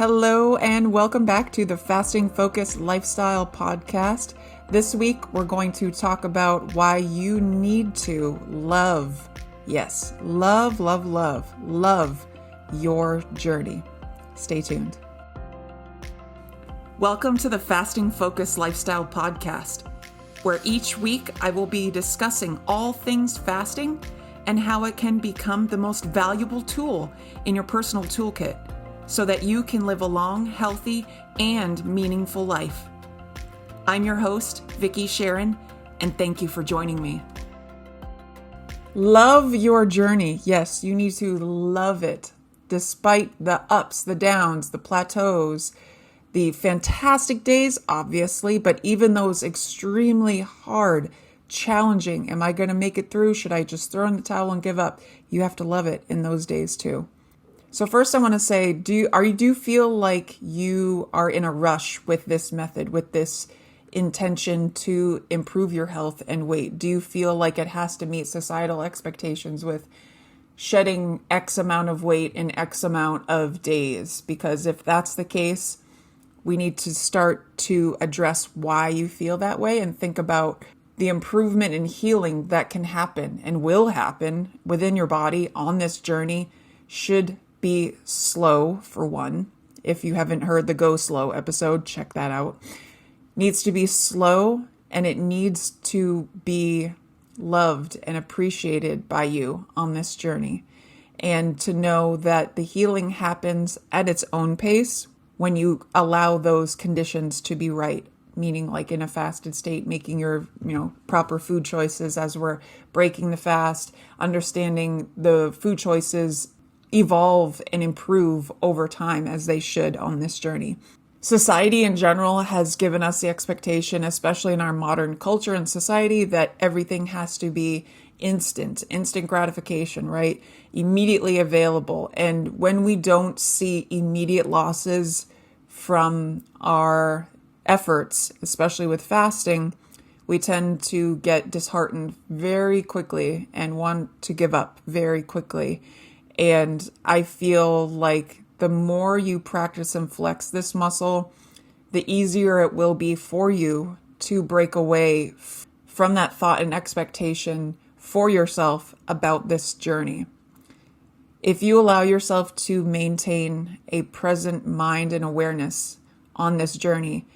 Hello and welcome back to the Fasting Focused Lifestyle Podcast. This week we're going to talk about why you need to love your journey. Stay tuned. Welcome to the Fasting Focused Lifestyle Podcast, where each week I will be discussing all things fasting and how it can become the most valuable tool in your personal toolkit, so that you can live a long, healthy, and meaningful life. I'm your host, Vicki Sharon, and thank you for joining me. Love your journey. Yes, you need to love it, despite the ups, the downs, the plateaus, the fantastic days, obviously, but even those extremely hard, challenging, am I going to make it through? Should I just throw in the towel and give up? You have to love it in those days too. So first I want to say, do you feel like you are in a rush with this method, with this intention to improve your health and weight? Do you feel like it has to meet societal expectations with shedding X amount of weight in X amount of days? Because if that's the case, we need to start to address why you feel that way and think about the improvement and healing that can happen and will happen within your body on this journey. Should be slow, for one. If you haven't heard the Go Slow episode, check that out. Needs to be slow, and it needs to be loved and appreciated by you on this journey. And to know that the healing happens at its own pace when you allow those conditions to be right. Meaning, like in a fasted state, making your proper food choices as we're breaking the fast, understanding the food choices evolve and improve over time as they should on this journey. Society in general has given us the expectation, especially in our modern culture and society, that everything has to be instant gratification, right? Immediately available. And when we don't see immediate losses from our efforts, especially with fasting, we tend to get disheartened very quickly and want to give up very quickly. And I feel like the more you practice and flex this muscle, the easier it will be for you to break away from that thought and expectation for yourself about this journey. If you allow yourself to maintain a present mind and awareness on this journey,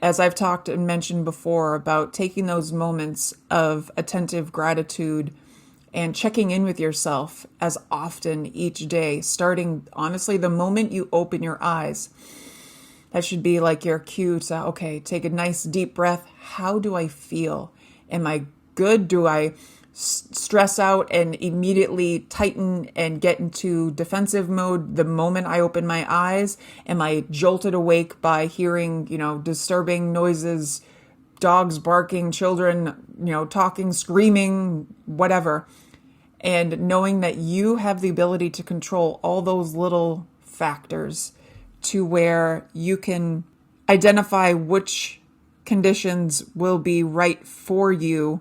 as I've talked and mentioned before about taking those moments of attentive gratitude and checking in with yourself as often each day, starting honestly the moment you open your eyes. That should be like your cue to, take a nice deep breath. How do I feel? Am I good? Do I stress out and immediately tighten and get into defensive mode the moment I open my eyes? Am I jolted awake by hearing, disturbing noises, dogs barking, children, talking, screaming, whatever? And knowing that you have the ability to control all those little factors to where you can identify which conditions will be right for you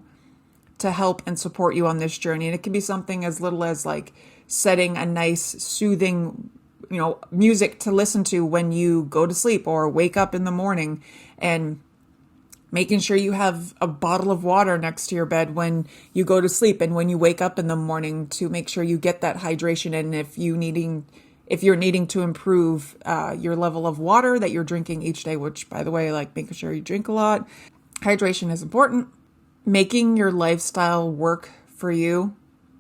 to help and support you on this journey. And it can be something as little as like setting a nice soothing, music to listen to when you go to sleep or wake up in the morning, and making sure you have a bottle of water next to your bed when you go to sleep and when you wake up in the morning to make sure you get that hydration. And if you're needing to improve your level of water that you're drinking each day, which, by the way, like making sure you drink a lot, hydration is important. Making your lifestyle work for you.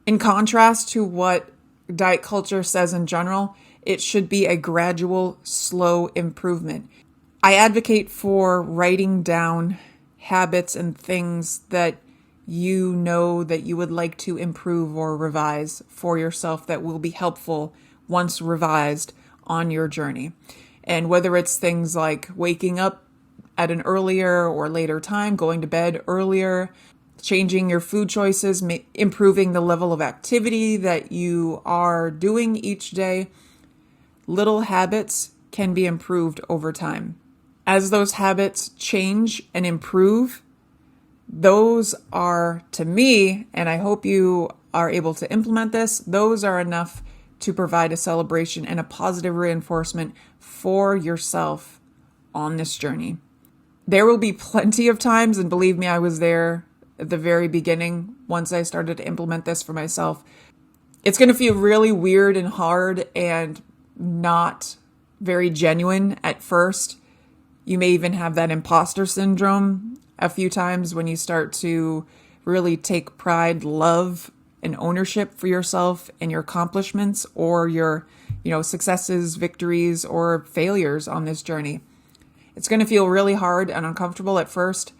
In contrast to what diet culture says in general, it should be a gradual, slow improvement. I advocate for writing down habits and things that you know that you would like to improve or revise for yourself that will be helpful once revised on your journey. And whether it's things like waking up at an earlier or later time, going to bed earlier, changing your food choices, improving the level of activity that you are doing each day, little habits can be improved over time. As those habits change and improve, those are, to me, and I hope you are able to implement this, those are enough to provide a celebration and a positive reinforcement for yourself on this journey. There will be plenty of times, and believe me, I was there at the very beginning once I started to implement this for myself. It's going to feel really weird and hard and not very genuine at first. You may even have that imposter syndrome a few times when you start to really take pride, love, and ownership for yourself and your accomplishments or your, successes, victories, or failures on this journey. It's going to feel really hard and uncomfortable at first,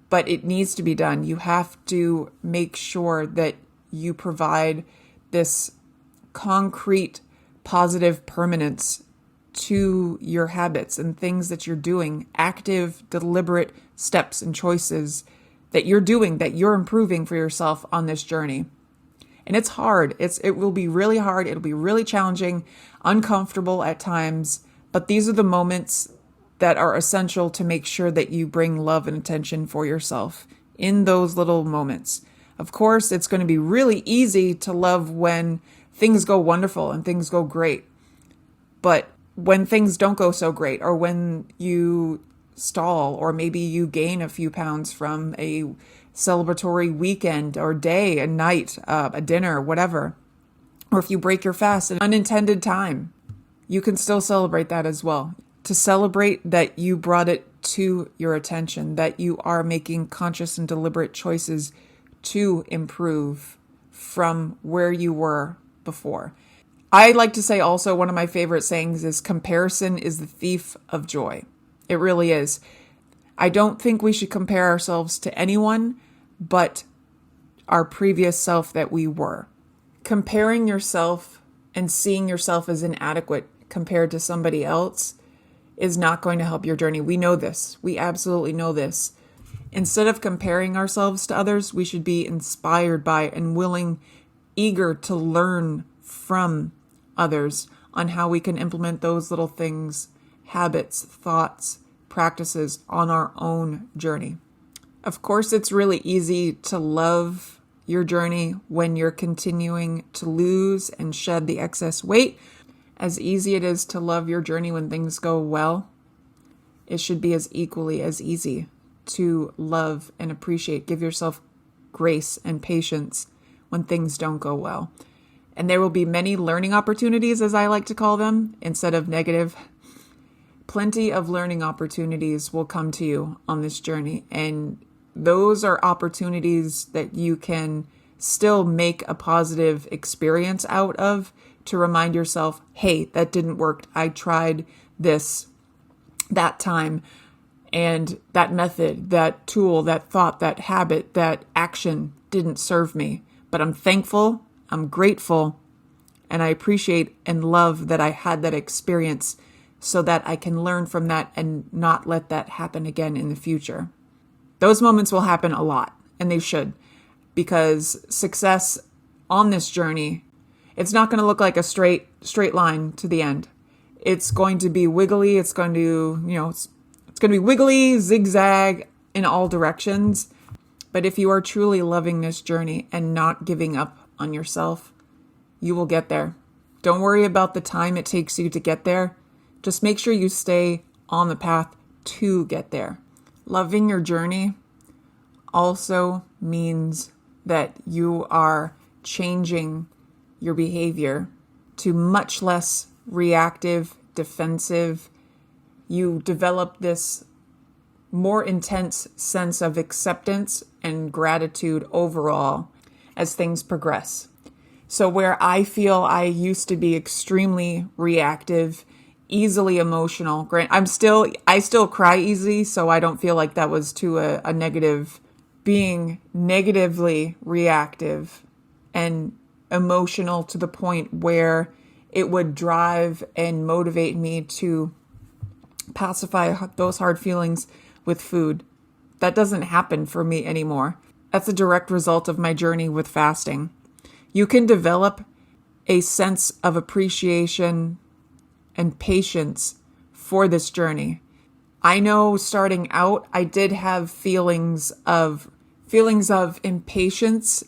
but it needs to be done. You have to make sure that you provide this concrete, positive permanence to your habits and things that you're doing, active, deliberate steps and choices that you're doing, that you're improving for yourself on this journey. And it's hard. It will be really hard. It'll be really challenging, uncomfortable at times, but these are the moments that are essential to make sure that you bring love and attention for yourself in those little moments. Of course, it's going to be really easy to love when things go wonderful and things go great. But when things don't go so great, or when you stall, or maybe you gain a few pounds from a celebratory weekend or day, a night, a dinner, whatever, or if you break your fast at an unintended time, you can still celebrate that as well. To celebrate that you brought it to your attention, that you are making conscious and deliberate choices to improve from where you were before. I like to say also, one of my favorite sayings is, comparison is the thief of joy. It really is. I don't think we should compare ourselves to anyone but our previous self that we were. Comparing yourself and seeing yourself as inadequate compared to somebody else is not going to help your journey. We know this. We absolutely know this. Instead of comparing ourselves to others, we should be inspired by and willing, eager to learn from others on how we can implement those little things, habits, thoughts, practices on our own journey. Of course, it's really easy to love your journey when you're continuing to lose and shed the excess weight. As easy it is to love your journey when things go well, it should be as equally as easy to love and appreciate, give yourself grace and patience when things don't go well. And there will be many learning opportunities, as I like to call them, instead of negative. Plenty of learning opportunities will come to you on this journey. And those are opportunities that you can still make a positive experience out of, to remind yourself, hey, that didn't work. I tried this that time, and that method, that tool, that thought, that habit, that action didn't serve me. But I'm thankful, I'm grateful, and I appreciate and love that I had that experience so that I can learn from that and not let that happen again in the future. Those moments will happen a lot, and they should, because success on this journey, it's not going to look like a straight line to the end. It's going to be wiggly. It's going to, it's going to be wiggly, zigzag in all directions. But if you are truly loving this journey and not giving up on yourself, you will get there. Don't worry about the time it takes you to get there. Just make sure you stay on the path to get there. Loving your journey also means that you are changing your behavior to much less reactive, defensive. You develop this more intense sense of acceptance and gratitude overall as things progress. So where I feel I used to be extremely reactive, easily emotional, I still cry easy, so I don't feel like that was to a negative, being negatively reactive and emotional to the point where it would drive and motivate me to pacify those hard feelings with food. That doesn't happen for me anymore. That's a direct result of my journey with fasting. You can develop a sense of appreciation and patience for this journey. I know starting out, I did have feelings of impatience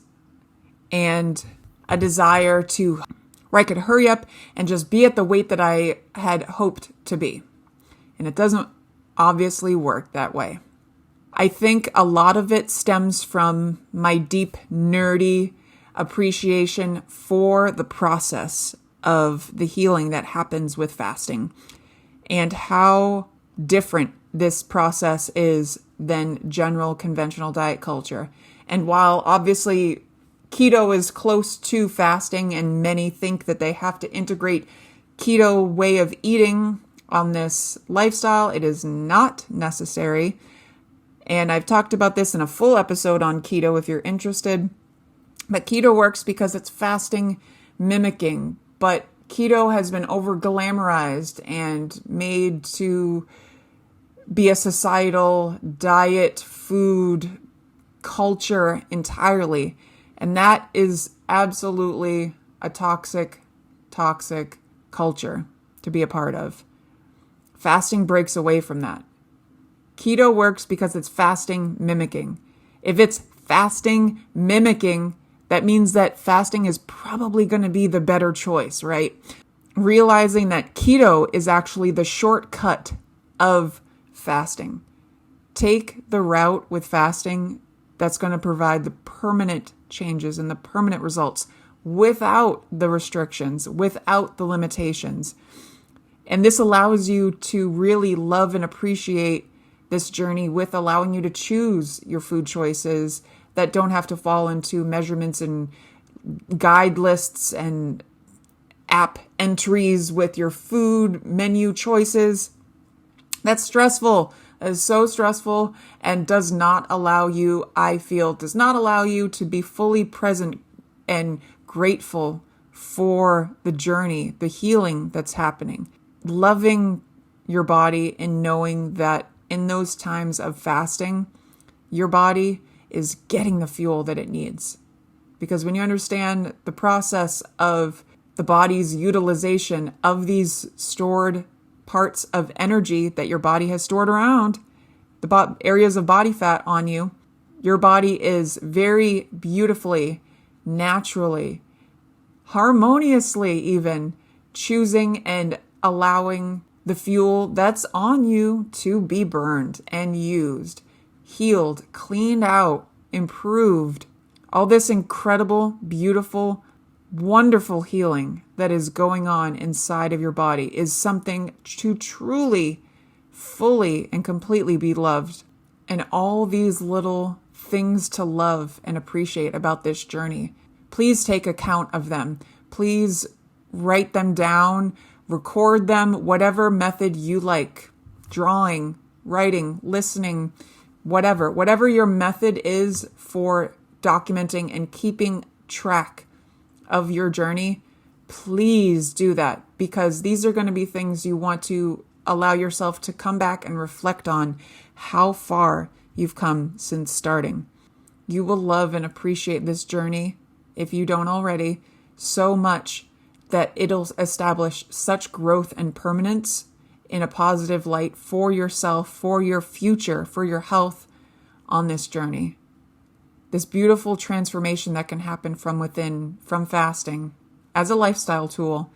and a desire to where I could hurry up and just be at the weight that I had hoped to be. And it doesn't obviously work that way. I think a lot of it stems from my deep, nerdy appreciation for the process of the healing that happens with fasting and how different this process is than general conventional diet culture. And while obviously keto is close to fasting and many think that they have to integrate keto way of eating on this lifestyle, it is not necessary. And I've talked about this in a full episode on keto if you're interested. But keto works because it's fasting mimicking. But keto has been over glamorized and made to be a societal diet, food, culture entirely. And that is absolutely a toxic culture to be a part of. Fasting breaks away from that. Keto works because it's fasting mimicking. If it's fasting mimicking, that means that fasting is probably going to be the better choice, right? Realizing that keto is actually the shortcut of fasting. Take the route with fasting that's going to provide the permanent changes and the permanent results without the restrictions, without the limitations. And this allows you to really love and appreciate this journey with allowing you to choose your food choices that don't have to fall into measurements and guide lists and app entries with your food menu choices. That's stressful. That is so stressful and does not allow you to be fully present and grateful for the journey, the healing that's happening. Loving your body and knowing that in those times of fasting, your body is getting the fuel that it needs. Because when you understand the process of the body's utilization of these stored parts of energy that your body has stored around, the areas of body fat on you, your body is very beautifully, naturally, harmoniously even choosing and allowing the fuel that's on you to be burned and used, healed, cleaned out, improved. All this incredible, beautiful, wonderful healing that is going on inside of your body is something to truly, fully, and completely be loved. And all these little things to love and appreciate about this journey, please take account of them. Please write them down, record them, whatever method you like. Drawing, writing, listening, whatever your method is for documenting and keeping track of your journey, please do that, because these are going to be things you want to allow yourself to come back and reflect on how far you've come since starting. You will love and appreciate this journey, if you don't already, so much that it'll establish such growth and permanence in a positive light for yourself, for your future, for your health on this journey. This beautiful transformation that can happen from within, from fasting, as a lifestyle tool,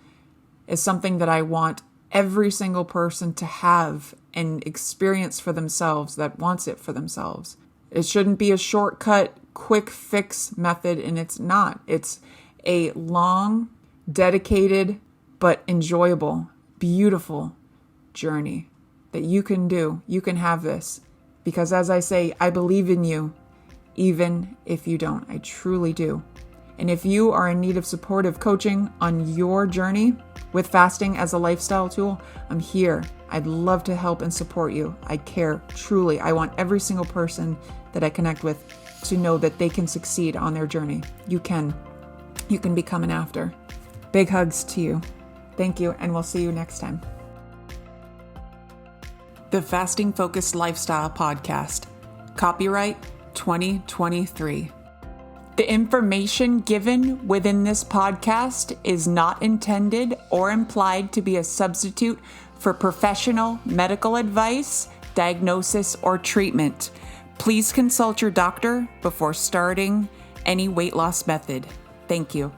is something that I want every single person to have and experience for themselves that wants it for themselves. It shouldn't be a shortcut, quick fix method, and it's not. It's a long, dedicated, but enjoyable, beautiful journey that you can do. You can have this. Because as I say, I believe in you, even if you don't. I truly do. And if you are in need of supportive coaching on your journey with fasting as a lifestyle tool, I'm here. I'd love to help and support you. I care, truly. I want every single person that I connect with to know that they can succeed on their journey. You can. You can be coming after. Big hugs to you. Thank you, and we'll see you next time. The Fasting Focused Lifestyle Podcast. Copyright 2023. The information given within this podcast is not intended or implied to be a substitute for professional medical advice, diagnosis, or treatment. Please consult your doctor before starting any weight loss method. Thank you.